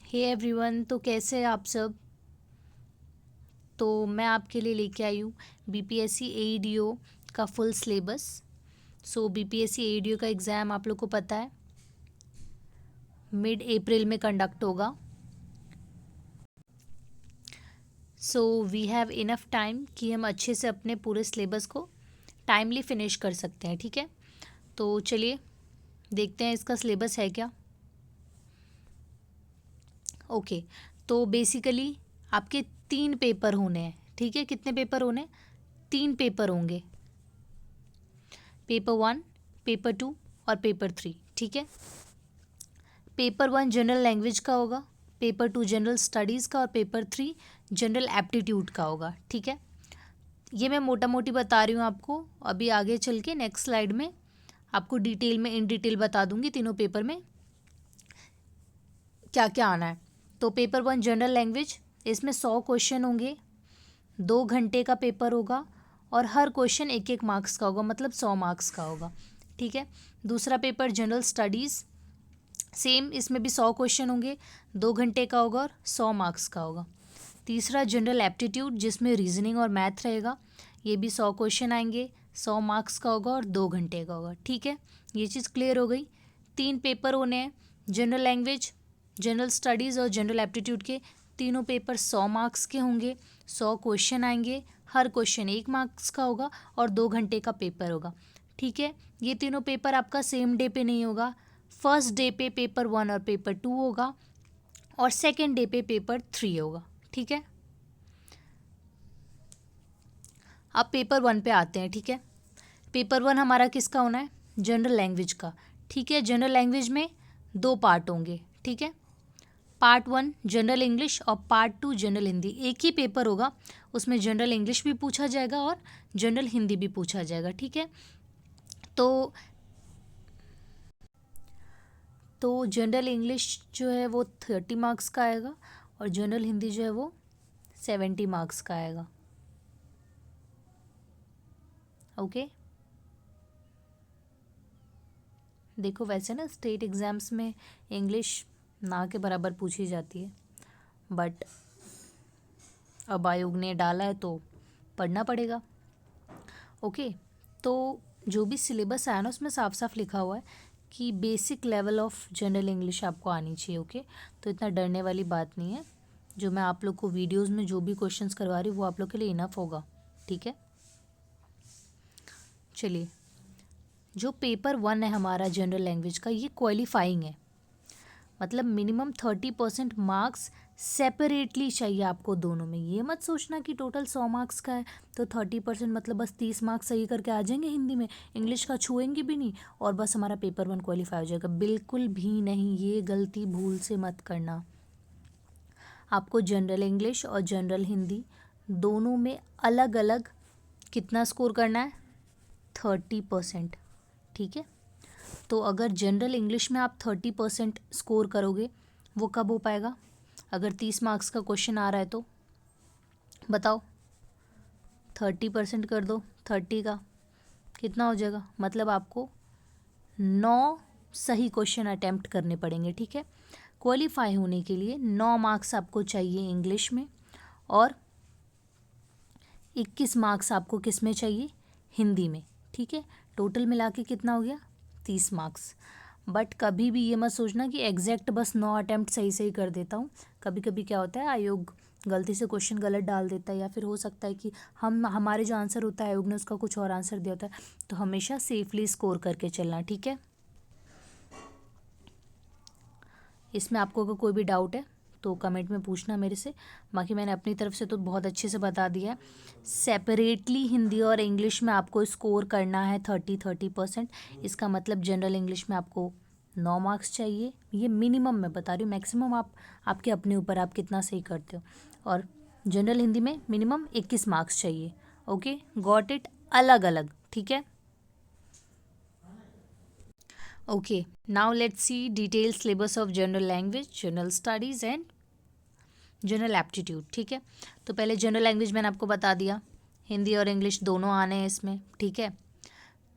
Hey everyone, तो कैसे हैं आप सब। तो मैं आपके लिए लेके आई हूँ बीपीएससी एईडीओ का फुल सिलेबस। बीपीएससी एईडीओ का एग्ज़ाम आप लोग को पता है मिड अप्रैल में कंडक्ट होगा। वी हैव इनफ टाइम कि हम अच्छे से अपने पूरे सिलेबस को टाइमली फिनिश कर सकते हैं। ठीक है, तो चलिए देखते हैं इसका सिलेबस है क्या। ओके, तो बेसिकली आपके 3 पेपर होने हैं। ठीक है, कितने पेपर होने? 3 पेपर होंगे, पेपर 1, पेपर 2 और पेपर 3। ठीक है, पेपर 1 जनरल लैंग्वेज का होगा, पेपर 2 जनरल स्टडीज़ का और पेपर 3 जनरल एप्टीट्यूड का होगा। ठीक है, ये मैं मोटा मोटी बता रही हूँ आपको। अभी आगे चल के नेक्स्ट स्लाइड में आपको डिटेल में इन डिटेल बता दूंगी तीनों पेपर में क्या क्या आना है। तो पेपर 1 जनरल लैंग्वेज, इसमें 100 क्वेश्चन होंगे, 2 घंटे का पेपर होगा और हर क्वेश्चन 1-1 मार्क्स का होगा, मतलब 100 मार्क्स का होगा। ठीक है, दूसरा पेपर जनरल स्टडीज़, सेम इसमें भी 100 क्वेश्चन होंगे, 2 घंटे का होगा और 100 मार्क्स का होगा। तीसरा जनरल एप्टीट्यूड, जिसमें रीजनिंग और मैथ रहेगा, ये भी 100 क्वेश्चन आएंगे, 100 मार्क्स का होगा और 2 घंटे का होगा। ठीक है, ये चीज़ क्लियर हो गई। 3 पेपर होने हैं, जनरल लैंग्वेज, जनरल स्टडीज़ और जनरल एप्टीट्यूड के तीनों पेपर 100 मार्क्स के होंगे, 100 क्वेश्चन आएंगे, हर क्वेश्चन 1 मार्क्स का होगा और 2 घंटे का पेपर होगा। ठीक है, ये तीनों पेपर आपका सेम डे पे नहीं होगा। फर्स्ट डे पे पेपर 1 और पेपर 2 होगा और सेकेंड डे पे पेपर 3 होगा। ठीक है, अब पेपर 1 पे आते हैं। ठीक है, पेपर 1 हमारा किसका होना है? जनरल लैंग्वेज का। ठीक है, जनरल लैंग्वेज में 2 पार्ट होंगे। ठीक है, पार्ट 1 जनरल इंग्लिश और पार्ट 2 जनरल हिंदी। एक ही पेपर होगा, उसमें जनरल इंग्लिश भी पूछा जाएगा और जनरल हिंदी भी पूछा जाएगा। ठीक है, तो जनरल इंग्लिश जो है वो 30 मार्क्स का आएगा और जनरल हिंदी जो है वो 70 मार्क्स का आएगा। ओके, देखो वैसे ना स्टेट एग्ज़ाम्स में इंग्लिश ना के बराबर पूछी जाती है, बट अब आयोग ने डाला है तो पढ़ना पड़ेगा। ओके, तो जो भी सिलेबस आया ना उसमें साफ साफ लिखा हुआ है कि basic level of general English आपको आनी चाहिए। ओके, तो इतना डरने वाली बात नहीं है। जो मैं आप लोग को वीडियोस में जो भी क्वेश्चंस करवा रही हूँ वो आप लोग के लिए इनफ होगा। ठीक है, चलिए, जो पेपर 1 है हमारा जनरल लैंग्वेज का, ये क्वालिफाइंग है, मतलब मिनिमम 30% मार्क्स सेपरेटली चाहिए आपको दोनों में। ये मत सोचना कि टोटल 100 मार्क्स का है तो 30% मतलब बस 30 मार्क्स सही करके आ जाएंगे हिंदी में, इंग्लिश का छुएंगे भी नहीं और बस हमारा पेपर 1 क्वालिफाई हो जाएगा। बिल्कुल भी नहीं, ये गलती भूल से मत करना। आपको जनरल इंग्लिश और जनरल हिंदी दोनों में अलग अलग कितना स्कोर करना है? 30%। ठीक है, तो अगर जनरल इंग्लिश में आप 30% स्कोर करोगे, वो कब हो पाएगा? अगर 30 मार्क्स का क्वेश्चन आ रहा है तो बताओ, 30% कर दो, 30 का कितना हो जाएगा? मतलब आपको 9 सही क्वेश्चन अटैम्प्ट करने पड़ेंगे। ठीक है, क्वालिफाई होने के लिए 9 मार्क्स आपको चाहिए इंग्लिश में और 21 मार्क्स आपको किस में चाहिए? हिंदी में। ठीक है, टोटल मिला के कितना हो गया? 30 मार्क्स। बट कभी भी ये मत सोचना कि एग्जैक्ट बस 9 अटैम्प्ट सही सही कर देता हूँ। कभी कभी क्या होता है, आयोग गलती से क्वेश्चन गलत डाल देता है या फिर हो सकता है कि हमारे जो आंसर होता है आयोग ने उसका कुछ और आंसर दिया होता है। तो हमेशा सेफली स्कोर करके चलना। ठीक है, इसमें आपको अगर कोई भी डाउट है तो कमेंट में पूछना मेरे से। बाकी मैंने अपनी तरफ से तो बहुत अच्छे से बता दिया है। सेपरेटली हिंदी और इंग्लिश में आपको स्कोर करना है 30%। इसका मतलब जनरल इंग्लिश में आपको 9 मार्क्स चाहिए, ये मिनिमम मैं बता रही हूँ, मैक्सिमम आपके अपने ऊपर आप कितना सही करते हो। और जनरल हिंदी में मिनिमम 21 मार्क्स चाहिए। Okay, got it? अलग अलग। ठीक है, okay, now let's see detailed syllabus of general language, general studies and general aptitude. ठीक है, तो पहले जनरल लैंग्वेज मैंने आपको बता दिया, हिंदी और इंग्लिश दोनों आने हैं इसमें। ठीक है,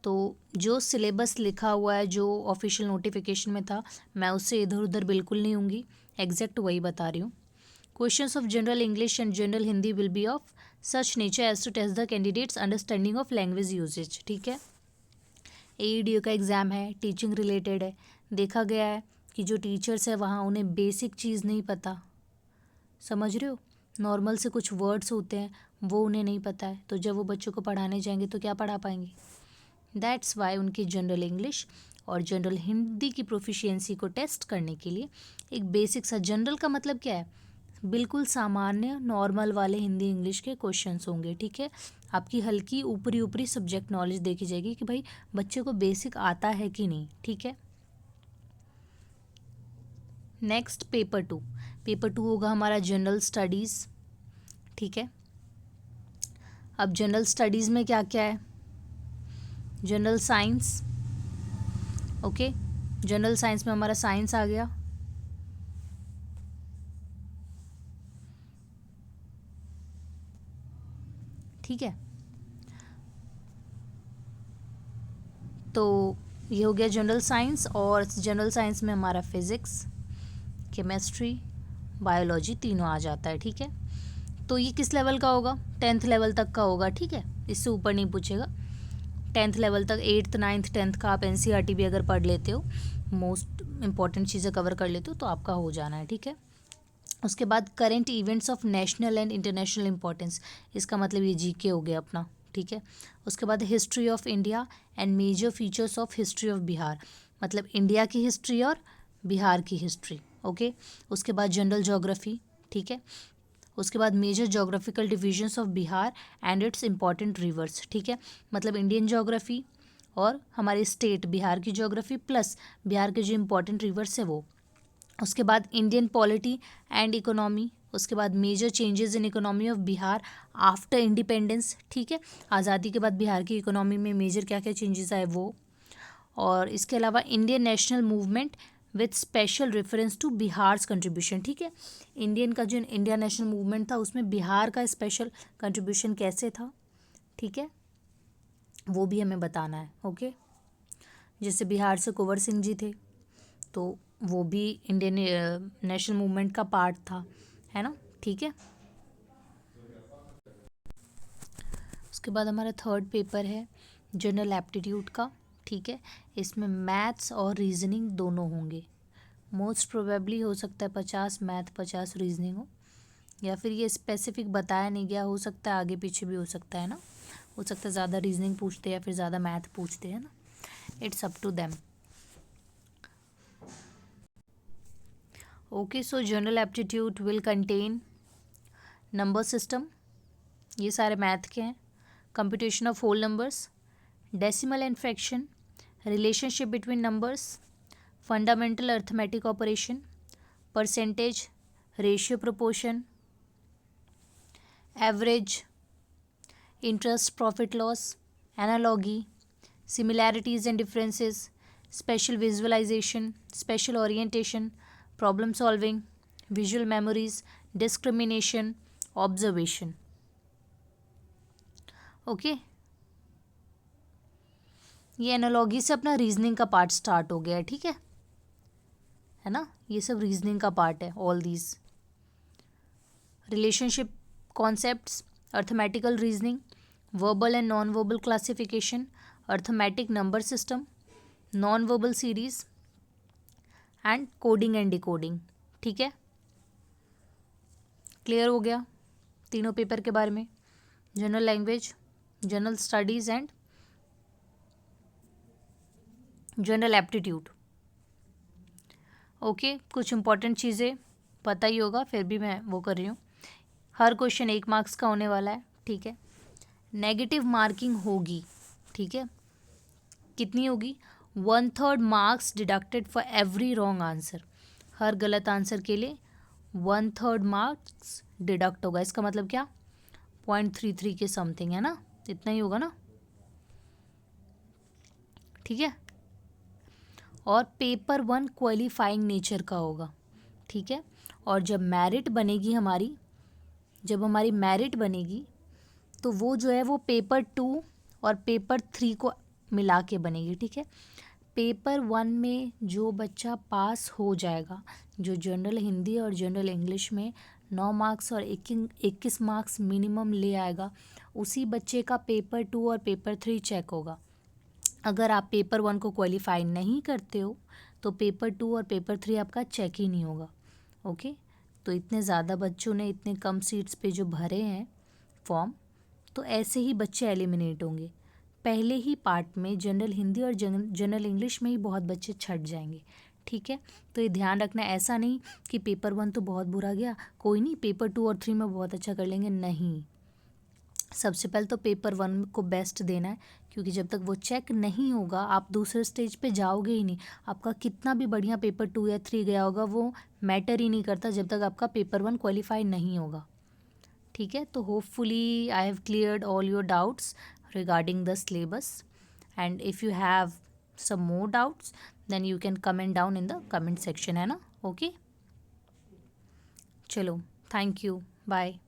तो जो सिलेबस लिखा हुआ है, जो ऑफिशियल नोटिफिकेशन में था, मैं उससे इधर उधर बिल्कुल नहीं होंगी, एग्जैक्ट वही बता रही हूँ. Questions of general English and general Hindi will be of such nature as to test the candidates understanding of language usages. ठीक है. AEDU का एग्ज़ाम है, टीचिंग रिलेटेड है. देखा गया है कि जो टीचर्स है वहाँ उन्हें बेसिक चीज़ नहीं पता. समझ रहे हो. नॉर्मल से कुछ वर्ड्स होते हैं वो उन्हें नहीं पता है, तो जब वो बच्चों को पढ़ाने जाएंगे तो क्या पढ़ा पाएंगे. दैट्स वाई उनकी जनरल इंग्लिश और जनरल हिंदी की प्रोफिशिएंसी को टेस्ट करने के लिए एक बेसिक सा, जनरल का मतलब क्या है, बिल्कुल सामान्य नॉर्मल वाले हिंदी इंग्लिश के क्वेश्चंस होंगे. ठीक है. आपकी हल्की ऊपरी ऊपरी सब्जेक्ट नॉलेज देखी जाएगी कि भाई बच्चे को बेसिक आता है कि नहीं. ठीक है. Next paper 2. पेपर 2 होगा हमारा जनरल स्टडीज़. ठीक है. अब जनरल स्टडीज़ में क्या क्या है. General science. Okay. General science में हमारा साइंस आ गया. ठीक है. तो ये हो गया जनरल साइंस. और जनरल साइंस में हमारा फिज़िक्स, केमिस्ट्री, बायोलॉजी तीनों आ जाता है. ठीक है. तो ये किस लेवल का होगा, 10th लेवल तक का होगा. ठीक है. इससे ऊपर नहीं पूछेगा. 10th लेवल तक, 8th 9th 10th का आप NCERT भी अगर पढ़ लेते हो, मोस्ट इंपॉर्टेंट चीज़ें कवर कर लेते हो तो आपका हो जाना है. ठीक है. उसके बाद current events of national and international importance, इसका मतलब ये GK हो गया अपना. ठीक है. उसके बाद history of India and major features of history of Bihar, मतलब इंडिया की हिस्ट्री और बिहार की हिस्ट्री. ओके. उसके बाद जनरल ज्योग्राफी. ठीक है. उसके बाद major geographical divisions of Bihar and its important rivers. ठीक है. मतलब इंडियन ज्योग्राफी और हमारे स्टेट बिहार की ज्योग्राफी प्लस बिहार के जो इंपॉर्टेंट रिवर्स है वो. उसके बाद इंडियन पॉलिटी एंड इकोनॉमी. उसके बाद major changes in economy of Bihar after independence. ठीक है. आज़ादी के बाद बिहार की इकोनॉमी में मेजर क्या क्या चेंजेस आए वो. और इसके अलावा Indian national movement with special reference to Bihar's contribution. ठीक है. इंडियन का जो इंडिया नेशनल मूवमेंट था उसमें बिहार का स्पेशल कंट्रीब्यूशन कैसे था. ठीक है. वो भी हमें बताना है. ओके. जैसे बिहार से कुंवर सिंह जी थे तो वो भी इंडियन नेशनल मूवमेंट का पार्ट था, है ना. ठीक है. उसके बाद हमारा थर्ड पेपर है जनरल एप्टीट्यूड का. ठीक है. इसमें मैथ्स और रीजनिंग दोनों होंगे. मोस्ट प्रोबेबली हो सकता है 50 मैथ 50 रीजनिंग हो, या फिर ये स्पेसिफिक बताया नहीं गया, हो सकता है आगे पीछे भी हो सकता है ना. हो सकता है ज़्यादा रीजनिंग पूछते हैं या फिर ज़्यादा मैथ पूछते हैं ना. It's up to them. Okay. So general aptitude will contain number system, ये सारे मैथ के हैं. Computation of whole numbers, decimal and fraction, relationship between numbers, fundamental arithmetic operation, percentage, ratio proportion, average, interest profit loss, analogy, similarities and differences, spatial visualisation, spatial orientation, problem solving, visual memories, discrimination, observation. Okay. ये analogy से अपना reasoning का part start हो गया है. ठीक है ना. ये सब रीजनिंग का पार्ट है. All these relationship concepts, arithmetical reasoning, verbal and non verbal classification, arithmetic number system, non verbal series and coding and decoding. ठीक है. क्लियर हो गया तीनों पेपर के बारे में. General language, general studies and general aptitude. Okay. कुछ important चीज़ें पता ही होगा, फिर भी मैं वो कर रही हूँ. हर क्वेश्चन 1 मार्क्स का होने वाला है. ठीक है. नेगेटिव मार्किंग होगी. ठीक है. कितनी होगी, 1/3 marks deducted for every wrong answer. हर गलत आंसर के लिए 1/3 मार्क्स डिडक्ट होगा. इसका मतलब क्या, 0.33 के समथिंग, है ना. इतना ही होगा ना. ठीक है. और पेपर 1 क्वालिफाइंग नेचर का होगा. ठीक है. और जब मेरिट बनेगी हमारी, जब हमारी मेरिट बनेगी तो वो जो है वो पेपर 2 और पेपर 3 को मिला के बनेगी, ठीक है। पेपर 1 में जो बच्चा पास हो जाएगा, जो जनरल हिंदी और जनरल इंग्लिश में 9 मार्क्स और 21 मार्क्स मिनिमम ले आएगा, उसी बच्चे का पेपर 2 और पेपर 3 चेक होगा। अगर आप पेपर 1 को क्वालिफाई नहीं करते हो तो पेपर 2 और पेपर 3 आपका चेक ही नहीं होगा। ओके, तो इतने ज़्यादा बच्चों ने इतने कम सीट्स पे जो भरे हैं फॉर्म, तो ऐसे ही बच्चे एलिमिनेट होंगे। पहले ही पार्ट में जनरल हिंदी और जनरल इंग्लिश में ही बहुत बच्चे छट जाएंगे, ठीक है। तो ये ध्यान रखना, ऐसा नहीं कि पेपर 1 तो बहुत बुरा गया, कोई नहीं पेपर 2 और 3 में बहुत अच्छा कर लेंगे, नहीं। सबसे पहले तो पेपर 1 को बेस्ट देना है, क्योंकि जब तक वो चेक नहीं होगा आप दूसरे स्टेज पे जाओगे ही नहीं। आपका कितना भी बढ़िया पेपर 2 या 3 गया होगा वो मैटर ही नहीं करता जब तक आपका पेपर 1 क्वालिफाई नहीं होगा, ठीक है। तो hopefully I have cleared all your doubts regarding the syllabus, and if you have some more doubts then you can comment down in the comment section, है ना। ओके, चलो, थैंक यू, बाय।